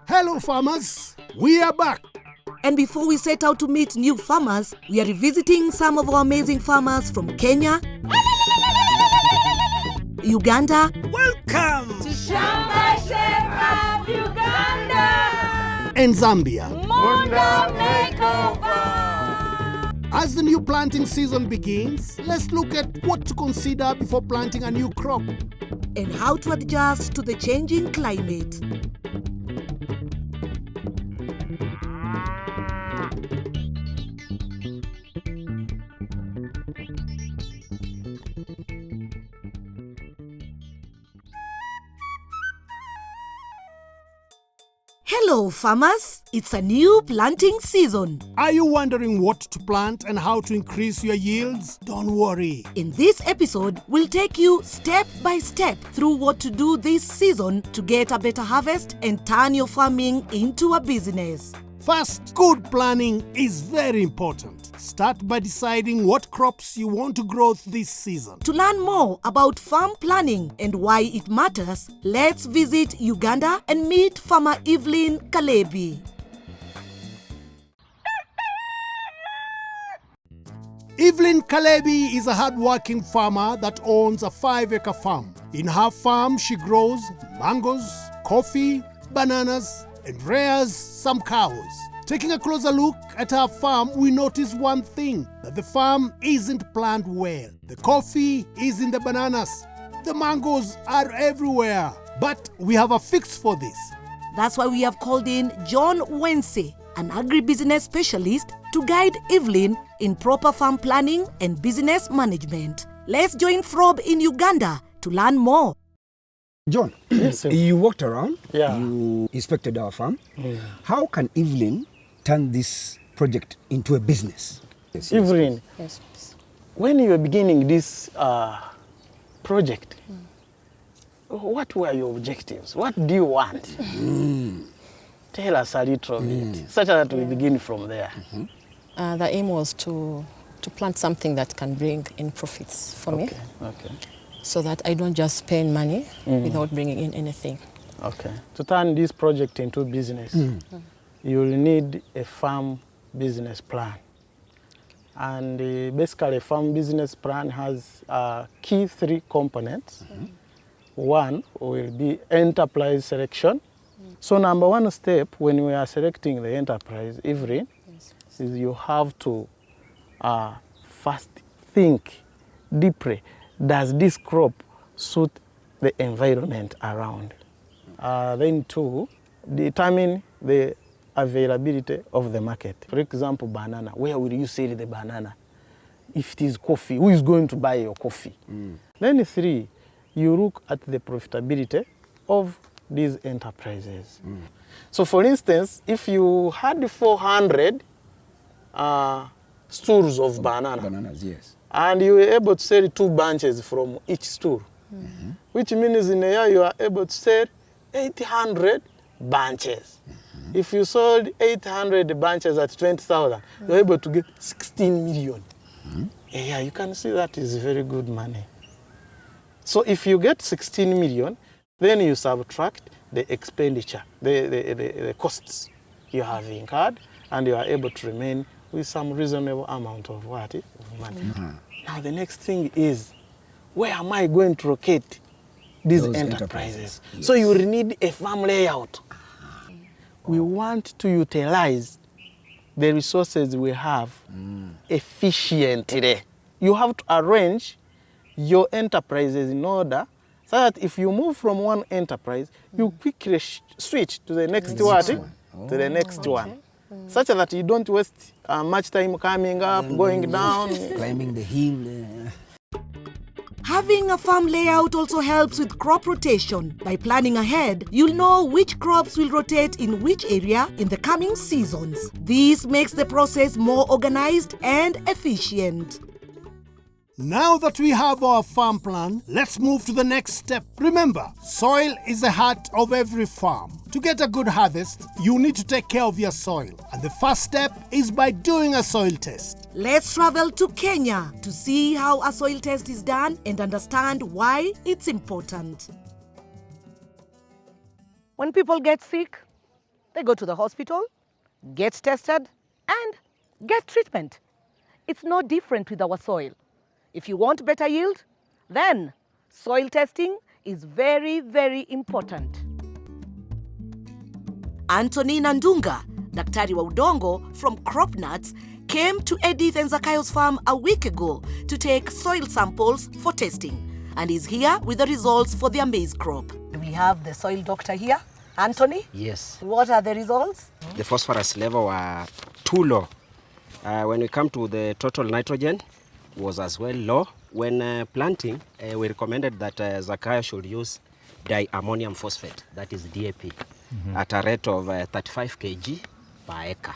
Hello farmers, we are back. And before we set out to meet new farmers, we are revisiting some of our amazing farmers from Kenya, Uganda, Welcome to Shamba, Uganda, and Zambia. Munda Makeover. As the new planting season begins, let's look at what to consider before planting a new crop. and how to adjust to the changing climate. Hello farmers, it's a new planting season. Are you wondering what to plant and how to increase your yields? Don't worry. In this episode, we'll take you step by step through what to do this season to get a better harvest and turn your farming into a business. First, good planning is very important. Start by deciding what crops you want to grow this season. To learn more about farm planning and why it matters, let's visit Uganda and meet farmer Evelyn Kalebi. Evelyn Kalebi is a hard-working farmer that owns a 5-acre farm. In her farm, she grows mangoes, coffee, bananas, and rears some cows. Taking a closer look at her farm, we notice one thing, that the farm isn't planned well. The coffee is in the bananas. The mangoes are everywhere. But we have a fix for this. That's why we have called in John Wense, an agribusiness specialist, to guide Evelyn in proper farm planning and business management. Let's join Frob in Uganda to learn more. John, Yes, sir. you walked around, Yeah. you inspected our farm. Yeah. How can Evelyn turn this project into a business? Evelyn, Yes, please. when you were beginning this project, what were your objectives? What do you want? Tell us a little bit, such that we begin from there. The aim was to plant something that can bring in profits for me, Okay. so that I don't just spend money without bringing in anything. Okay. To turn this project into business, you will need a farm business plan. And basically, a farm business plan has key 3 components. One will be enterprise selection. So number 1 step when we are selecting the enterprise, Evelyn, is you have to first think deeply. Does this crop suit the environment around? Then 2, determine the availability of the market. For example, banana. Where will you sell the banana? If it is coffee, who is going to buy your coffee? Then 3, you look at the profitability of these enterprises. So for instance, if you had 400 stools of banana, Bananas, yes. and you were able to sell 2 bunches from each stool, which means in a year you are able to sell 800 bunches. If you sold 800 bunches at 20,000, you're able to get 16 million. Yeah, you can see that is very good money. So if you get 16 million, then you subtract the expenditure, the costs you have incurred, and you are able to remain with some reasonable amount of what? Of money. Now the next thing is, where am I going to locate these Those enterprises? enterprises, So yes. you will need a farm layout. We want to utilize the resources we have efficiently. You have to arrange your enterprises in order so that if you move from one enterprise, you quickly switch to the next one, to the next one, such that you don't waste much time coming up, going down. Climbing the hill. Having a farm layout also helps with crop rotation. By planning ahead, you'll know which crops will rotate in which area in the coming seasons. This makes the process more organized and efficient. Now that we have our farm plan, let's move to the next step. Remember, soil is the heart of every farm. To get a good harvest, you need to take care of your soil. And the first step is by doing a soil test. Let's travel to Kenya to see how a soil test is done and understand why it's important. When people get sick, they go to the hospital, get tested, and get treatment. It's no different with our soil. If you want better yield, then soil testing is very, very important. Anthony Nandunga, daktari wa udongo from Crop Nuts, came to Edith and Zakayo's farm a week ago to take soil samples for testing, and is here with the results for their maize crop. We have the soil doctor here, Anthony. Yes. What are the results? The phosphorus level were too low. When we come to the total nitrogen, was as well low. When planting, we recommended that Zakayo should use diammonium phosphate, that is DAP, at a rate of 35 kg per acre.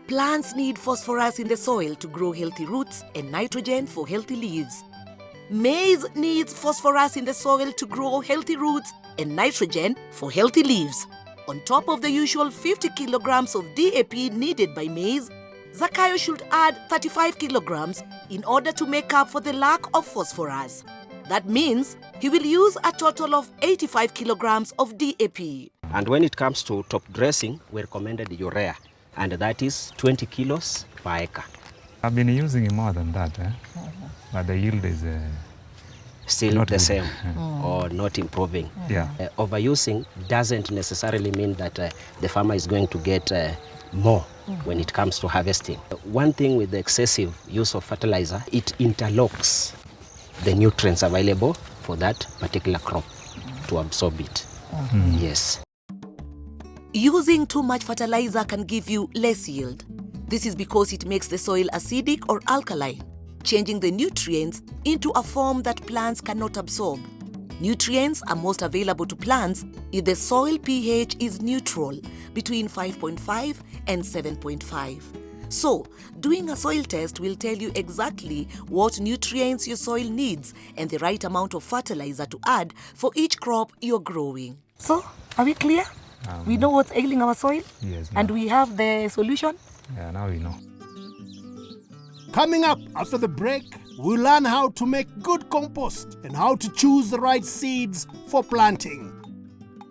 Plants need phosphorus in the soil to grow healthy roots and nitrogen for healthy leaves. Maize needs phosphorus in the soil to grow healthy roots and nitrogen for healthy leaves. On top of the usual 50 kilograms of DAP needed by maize, Zakayo should add 35 kilograms in order to make up for the lack of phosphorus. That means he will use a total of 85 kilograms of DAP. And when it comes to top dressing, we recommended urea, and that is 20 kilos per acre. I've been using more than that, but the yield is Still not the good. same or not improving. Yeah. Overusing doesn't necessarily mean that the farmer is going to get more when it comes to harvesting. One thing with the excessive use of fertilizer, it interlocks the nutrients available for that particular crop to absorb it. Yes. Using too much fertilizer can give you less yield. This is because it makes the soil acidic or alkaline, changing the nutrients into a form that plants cannot absorb. Nutrients are most available to plants if the soil pH is neutral, between 5.5 and 7.5. So, doing a soil test will tell you exactly what nutrients your soil needs and the right amount of fertilizer to add for each crop you're growing. So, are we clear? We know what's ailing our soil? Yes, And ma'am. we have the solution? Yeah, now we know. Coming up after the break, we'll learn how to make good compost and how to choose the right seeds for planting.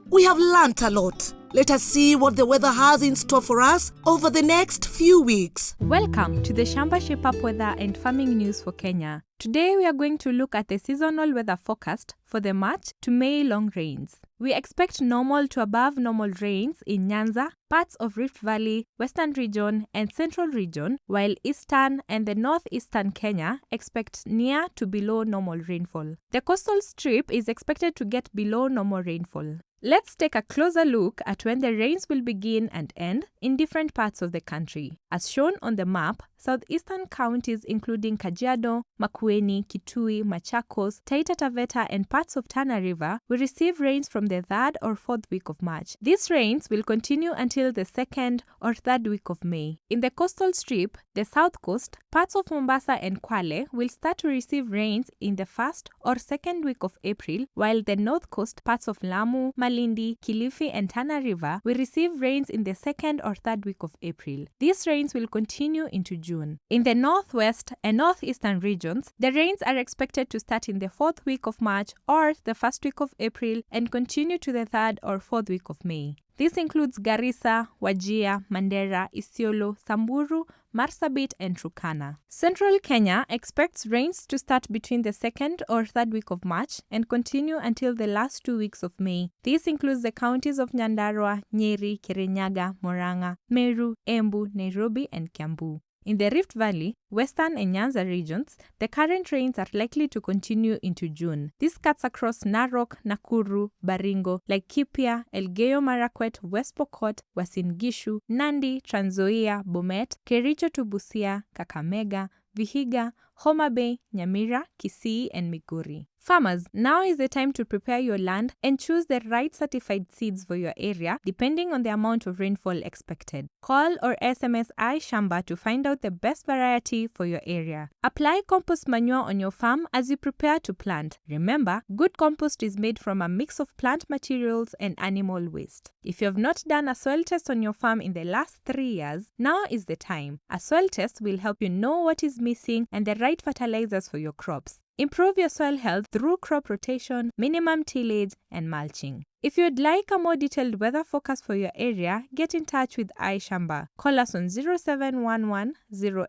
We have learnt a lot. Let us see what the weather has in store for us over the next few weeks. Welcome to the Shamba Shape Up Weather and Farming News for Kenya. Today we are going to look at the seasonal weather forecast for the March to May long rains. We expect normal to above normal rains in Nyanza, parts of Rift Valley, Western Region and Central Region, while Eastern and the Northeastern Kenya expect near to below normal rainfall. The coastal strip is expected to get below normal rainfall. Let's take a closer look at when the rains will begin and end in different parts of the country. As shown on the map, southeastern counties including Kajiado, Makueni, Kitui, Machakos, Taita Taveta and parts of Tana River will receive rains from the 3rd or 4th week of March. These rains will continue until the 2nd or 3rd week of May. In the coastal strip, the south coast, parts of Mombasa and Kwale will start to receive rains in the 1st or 2nd week of April, while the north coast, parts of Lamu, Malindi, Kilifi and Tana River will receive rains in the 2nd or 3rd week of April. These rains will continue into June. In the northwest and northeastern regions, the rains are expected to start in the 4th week of March or the 1st week of April and continue to the 3rd or 4th week of May. This includes Garissa, Wajir, Mandera, Isiolo, Samburu, Marsabit and Turkana. Central Kenya expects rains to start between the 2nd or 3rd week of March and continue until the last 2 weeks of May. This includes the counties of Nyandarua, Nyeri, Kirinyaga, Murang'a, Meru, Embu, Nairobi and Kiambu. In the Rift Valley, Western and Nyanza regions, the current rains are likely to continue into June. This cuts across Narok, Nakuru, Baringo, Laikipia, Elgeyo Marakwet, West Pokot, Uasin Gishu, Nandi, Trans Nzoia, Bomet, Kericho to Busia, Kakamega, Vihiga, Homa Bay, Nyamira, Kisii and Migori. Farmers, now is the time to prepare your land and choose the right certified seeds for your area depending on the amount of rainfall expected. Call or SMS Shamba to find out the best variety for your area. Apply compost manure on your farm as you prepare to plant. Remember, good compost is made from a mix of plant materials and animal waste. If you have not done a soil test on your farm in the last 3 years, now is the time. A soil test will help you know what is missing and the right fertilizers for your crops. Improve your soil health through crop rotation, minimum tillage, and mulching. If you'd like a more detailed weather forecast for your area, get in touch with Shamba. Call us on 0711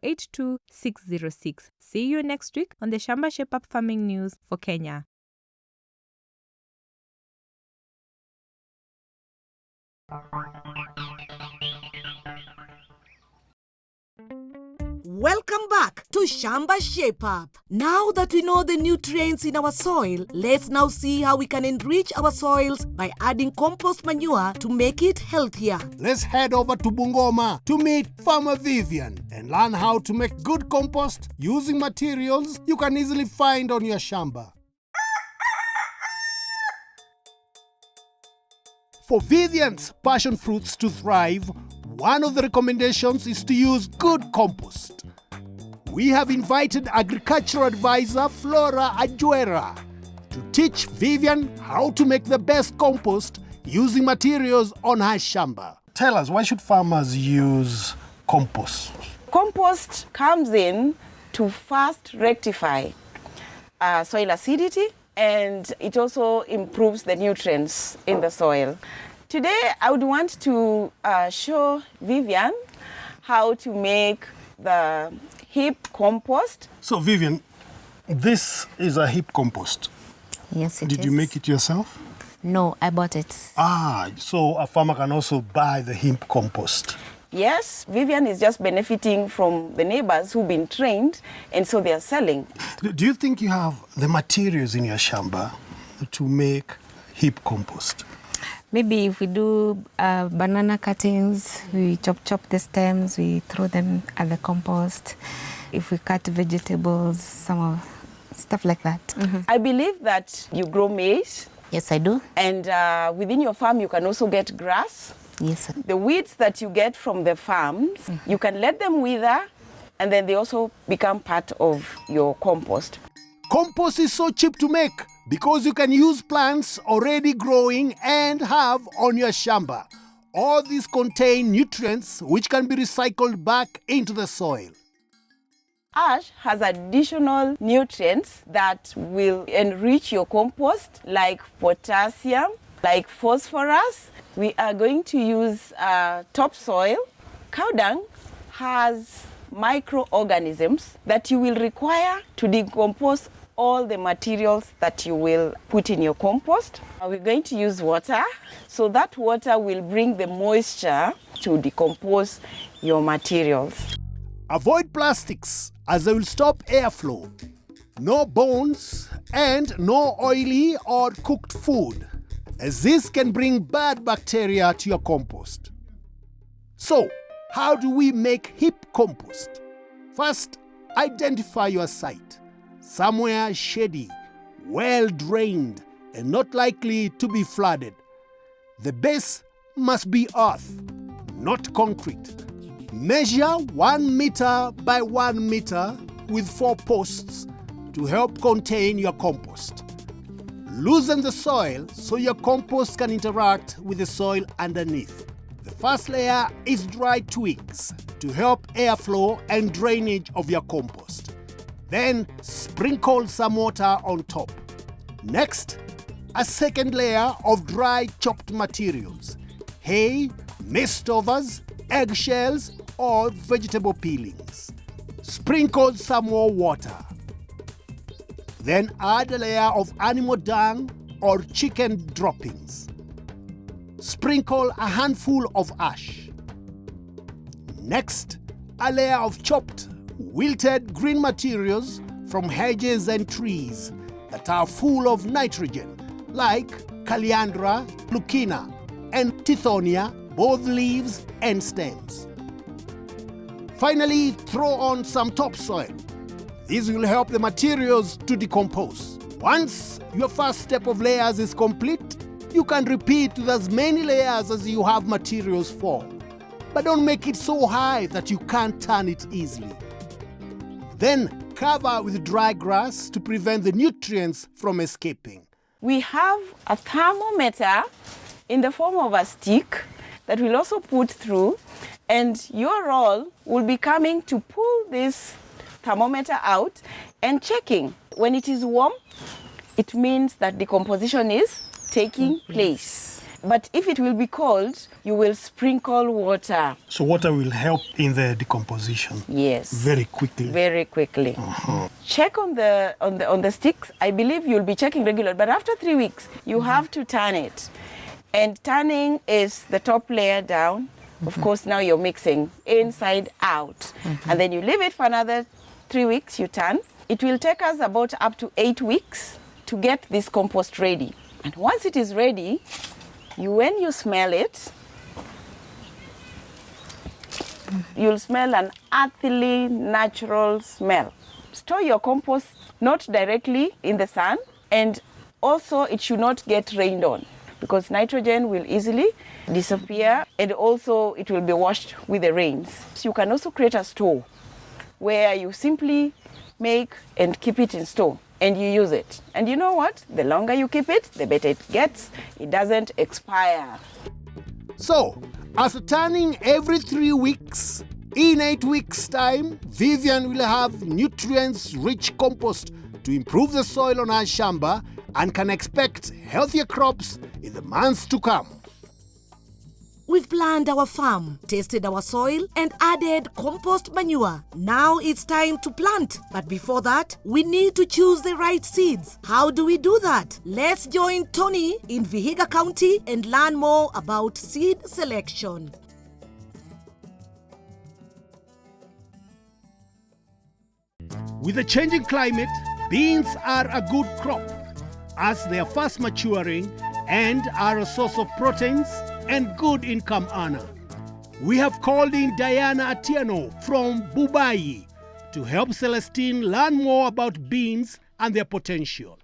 082 606. See you next week on the Shamba Shape Up Farming News for Kenya. Welcome back to Shamba Shape Up. Now that we know the nutrients in our soil, let's now see how we can enrich our soils by adding compost manure to make it healthier. Let's head over to Bungoma to meet Farmer Vivian and learn how to make good compost using materials you can easily find on your Shamba. For Vivian's passion fruits to thrive, one of the recommendations is to use good compost. We have invited agricultural advisor Flora Ajuera to teach Vivian how to make the best compost using materials on her Shamba. Tell us, why should farmers use compost? Compost comes in to first rectify soil acidity, and it also improves the nutrients in the soil. Today, I would want to show Vivian how to make the heap compost. So Vivian, this is a heap compost. Yes, it is. Did you make it yourself? No, I bought it. So a farmer can also buy the heap compost. Yes, Vivian is just benefiting from the neighbors who've been trained, and so they are selling. Do you think you have the materials in your Shamba to make heap compost? Maybe if we do banana cuttings, we chop the stems, we throw them at the compost. If we cut vegetables, some of stuff like that. Mm-hmm. I believe that you grow maize. Yes, I do. And within your farm, you can also get grass. Yes, sir. The weeds that you get from the farms, you can let them wither, and then they also become part of your compost. Compost is so cheap to make because you can use plants already growing and have on your Shamba. All these contain nutrients which can be recycled back into the soil. Ash has additional nutrients that will enrich your compost, like potassium, like phosphorus. We are going to use topsoil. Cow dung has microorganisms that you will require to decompose all the materials that you will put in your compost. We're going to use water, so that water will bring the moisture to decompose your materials. Avoid plastics as they will stop airflow. No bones and no oily or cooked food, as this can bring bad bacteria to your compost. So, how do we make heap compost? First, identify your site. Somewhere shady, well drained, and not likely to be flooded. The base must be earth, not concrete. Measure 1 meter by 1 meter with 4 posts to help contain your compost. Loosen the soil so your compost can interact with the soil underneath. The first layer is dry twigs to help airflow and drainage of your compost. Then sprinkle some water on top. Next, a second layer of dry chopped materials: hay, maize stovers, eggshells, or vegetable peelings. Sprinkle some more water. Then add a layer of animal dung or chicken droppings. Sprinkle a handful of ash. Next, a layer of chopped, wilted green materials from hedges and trees that are full of nitrogen, like Calliandra, Lucina, and Tithonia, both leaves and stems. Finally, throw on some topsoil. This will help the materials to decompose. Once your first step of layers is complete, you can repeat with as many layers as you have materials for. But don't make it so high that you can't turn it easily. Then cover with dry grass to prevent the nutrients from escaping. We have a thermometer in the form of a stick that we'll also put through, and your role will be coming to pull this thermometer out and checking. When it is warm, it means that decomposition is taking place. But if it will be cold, you will sprinkle water. So water will help in the decomposition. Yes. Very quickly. Very quickly. Check on the sticks. I believe you'll be checking regularly, but after 3 weeks, you have to turn it. And turning is the top layer down. Of course, now you're mixing inside out. And then you leave it for another 3 weeks, you turn. It will take us about up to 8 weeks to get this compost ready. And once it is ready, when you smell it, you'll smell an earthly, natural smell. Store your compost not directly in the sun, and also it should not get rained on because nitrogen will easily disappear, and also it will be washed with the rains. So you can also create a store where you simply make and keep it in store, and you use it. And you know what? The longer you keep it, the better it gets. It doesn't expire. So, after turning every 3 weeks, in 8 weeks' time, Vivian will have nutrients-rich compost to improve the soil on our Shamba and can expect healthier crops in the months to come. We've planned our farm, tested our soil, and added compost manure. Now it's time to plant. But before that, we need to choose the right seeds. How do we do that? Let's join Tony in Vihiga County and learn more about seed selection. With the changing climate, beans are a good crop as they are fast maturing and are a source of proteins and good income earner. We have called in Diana Atieno from Bubai to help Celestine learn more about beans and their potential.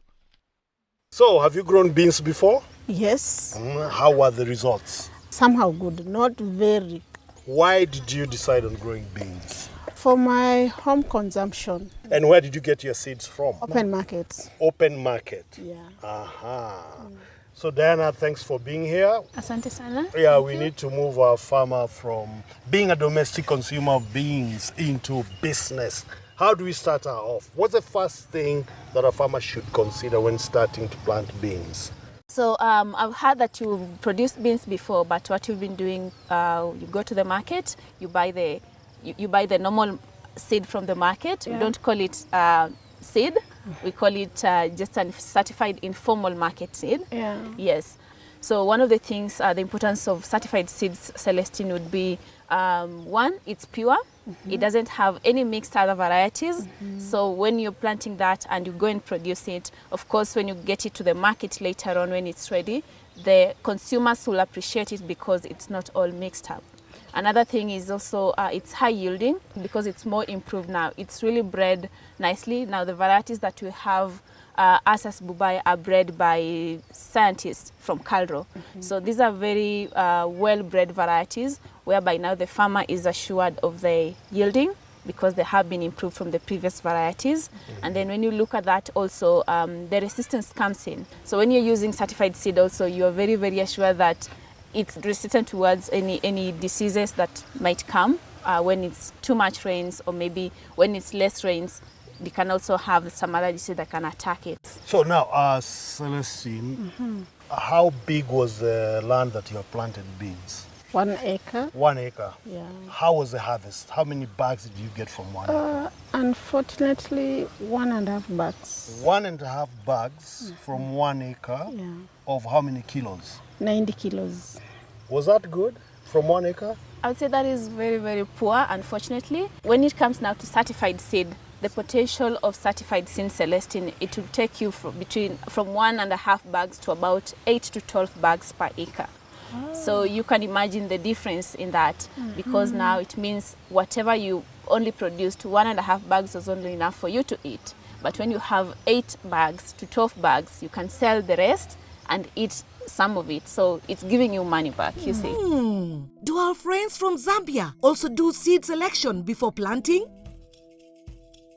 So, have you grown beans before? Yes. How were the results? Somehow good, not very. Why did you decide on growing beans? For my home consumption. And where did you get your seeds from? Open markets. Open market? Yeah. Aha. So Diana, thanks for being here. Asante sana. Yeah, we need to move our farmer from being a domestic consumer of beans into business. How do we start her off? What's the first thing that a farmer should consider when starting to plant beans? So I've heard that you produced beans before, but what you've been doing, you go to the market, you buy the normal seed from the market. Yeah. We don't call it seed. We call it just a certified informal market seed. Yeah. Yes. So one of the things, the importance of certified seeds, Celestine, would be one, it's pure. It doesn't have any mixed other varieties. So when you're planting that and you go and produce it, of course, when you get it to the market later on when it's ready, the consumers will appreciate it because it's not all mixed up. Another thing is also it's high yielding because it's more improved now. It's really bred nicely. Now the varieties that we have us as Bubai are bred by scientists from Calro. So these are very well-bred varieties whereby now the farmer is assured of the yielding because they have been improved from the previous varieties. And then when you look at that also, the resistance comes in. So when you're using certified seed also, you're very, very assured that it's resistant towards any diseases that might come when it's too much rains, or maybe when it's less rains, they can also have some other disease that can attack it. So now, Celestine, how big was the land that you have planted beans? 1 acre. 1 acre? Yeah. How was the harvest? How many bags did you get from 1 acre? Unfortunately, 1.5 bags. 1.5 bags from 1 acre of how many kilos? 90 kilos. Was that good from 1 acre? I would say that is very, very poor, unfortunately. When it comes now to certified seed, the potential of certified seed, Celestine, it will take you from 1.5 bags to about 8 to 12 bags per acre. So you can imagine the difference in that, because now it means whatever you only produced, 1.5 bags was only enough for you to eat. But when you have 8 bags to 12 bags, you can sell the rest and eat some of it. So it's giving you money back, you see. Do our friends from Zambia also do seed selection before planting?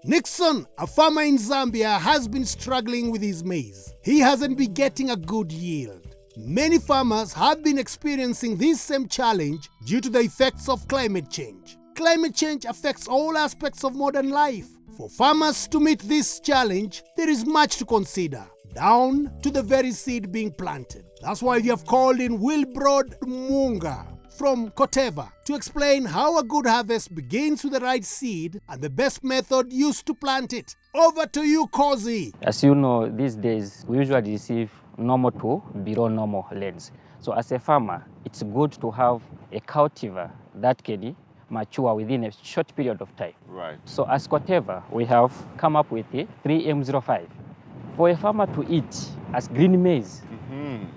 Nixon, a farmer in Zambia, has been struggling with his maize. He hasn't been getting a good yield. Many farmers have been experiencing this same challenge due to the effects of climate change. Climate change affects all aspects of modern life, For farmers to meet this challenge, there is much to consider, down to the very seed being planted. That's why we have called in Wilbrod Munga from Koteva to explain how a good harvest begins with the right seed and the best method used to plant it. Over to you, Kozi. As you know, these days we usually receive normal to below normal rains. So as a farmer, it's good to have a cultivar that can mature within a short period of time. Right. So as Koteva, we have come up with the 3M05. For a farmer to eat as green maize,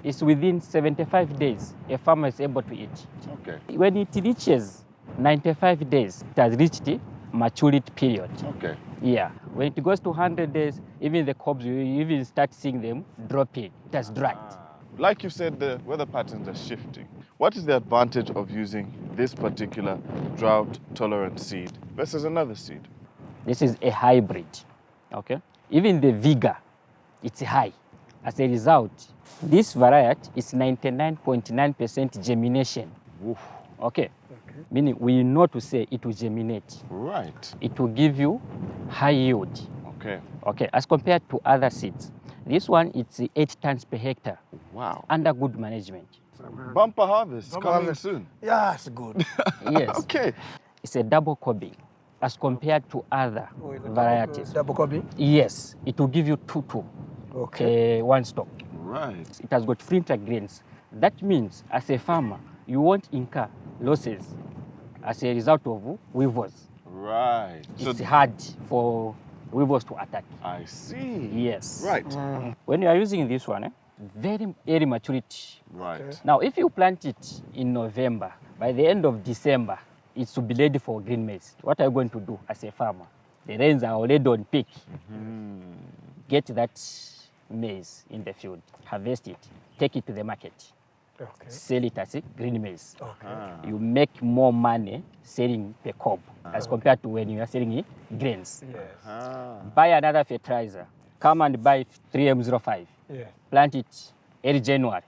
it's within 75 days a farmer is able to eat. Okay. When it reaches 95 days, it has reached the maturity period. Okay. Yeah. When it goes to 100 days, even the cobs, you even start seeing them dropping. It has dragged. Like you said, the weather patterns are shifting. What is the advantage of using this particular drought-tolerant seed versus another seed? This is a hybrid, okay? Even the vigor, it's high. As a result, this variety is 99.9% germination. Oof. Okay? Meaning we know to say it will germinate. Right. It will give you high yield. Okay. Okay, as compared to other seeds. This one, it's 8 tons per hectare. Wow. Under good management. Bumper harvest coming soon. Yeah, it's good. Yes. Okay. It's a double cobbing as compared to other varieties. Double cobbing? Yes. It will give you 2 Okay. one stalk. Right. It has got flinter grains. That means, as a farmer, you won't incur losses as a result of weevils. Right. It's hard for weevils to attack. I see. Yes. Right. When you are using this one, very early maturity. Right. Okay. Now, if you plant it in November, by the end of December, it should be ready for green maize. What are you going to do as a farmer? The rains are already on peak. Get that maize in the field, harvest it, take it to the market, sell it as a green maize. You make more money selling per cob as compared to when you are selling grains. Buy another fertilizer. Come and buy 3M05. Plant it early January.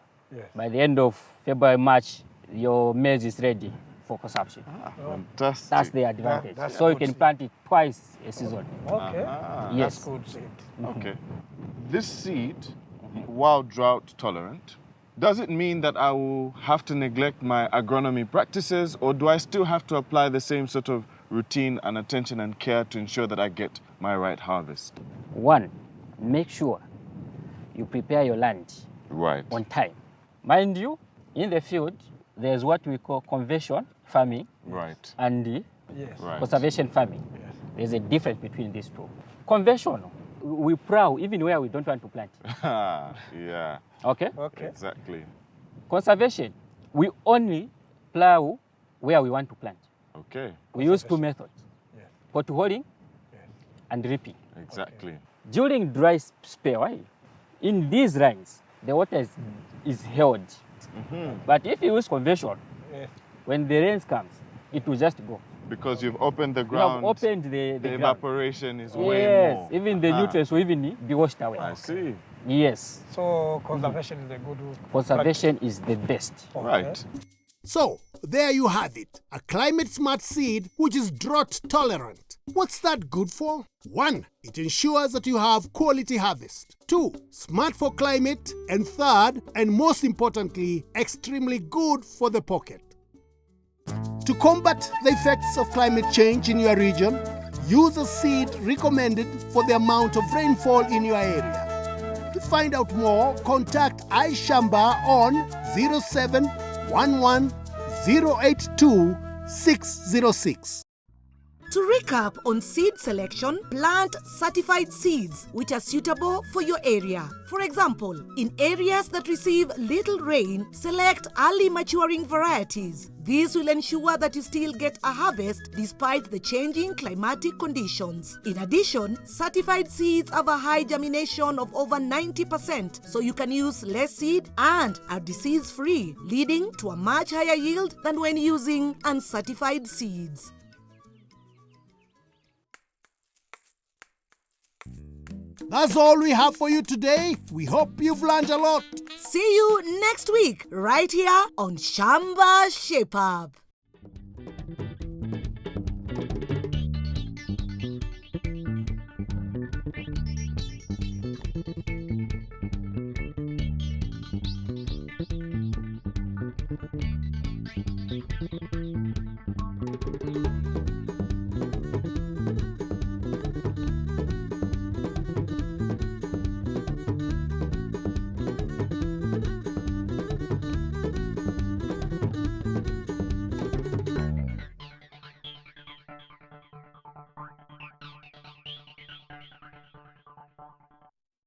By the end of February, March, your maize is ready for consumption. Fantastic. That's the advantage. So you can plant it twice a season. Okay. Yes. That's good seed. Okay. This seed, while drought tolerant, does it mean that I will have to neglect my agronomy practices, or do I still have to apply the same sort of routine and attention and care to ensure that I get my right harvest? One, make sure you prepare your land on time. Mind you, in the field, there's what we call conventional farming and the conservation farming. There's a difference between these two. Conventional, we plow even where we don't want to plant. Yeah. Okay? Exactly. Conservation, we only plow where we want to plant. Okay. We use 2 methods, potholing and reaping. Exactly. During dry spell, in these lines, the water is held. But if you use conventional, when the rains comes, it will just go. Because you've opened the ground. You have opened the ground. Evaporation is way more. Even the nutrients will even be washed away. I see. Yes. So conservation is a good Conservation is the best. Right. So, there you have it. A climate-smart seed which is drought-tolerant. What's that good for? 1. It ensures that you have quality harvest. 2. Smart for climate. And 3rd, and most importantly, extremely good for the pocket. To combat the effects of climate change in your region, use a seed recommended for the amount of rainfall in your area. To find out more, contact Shamba on 0711 082 606. To recap on seed selection, plant certified seeds which are suitable for your area. For example, in areas that receive little rain, select early maturing varieties. This will ensure that you still get a harvest despite the changing climatic conditions. In addition, certified seeds have a high germination of over 90%, so you can use less seed and are disease-free, leading to a much higher yield than when using uncertified seeds. That's all we have for you today. We hope you've learned a lot. See you next week, right here on Shamba Shape Up.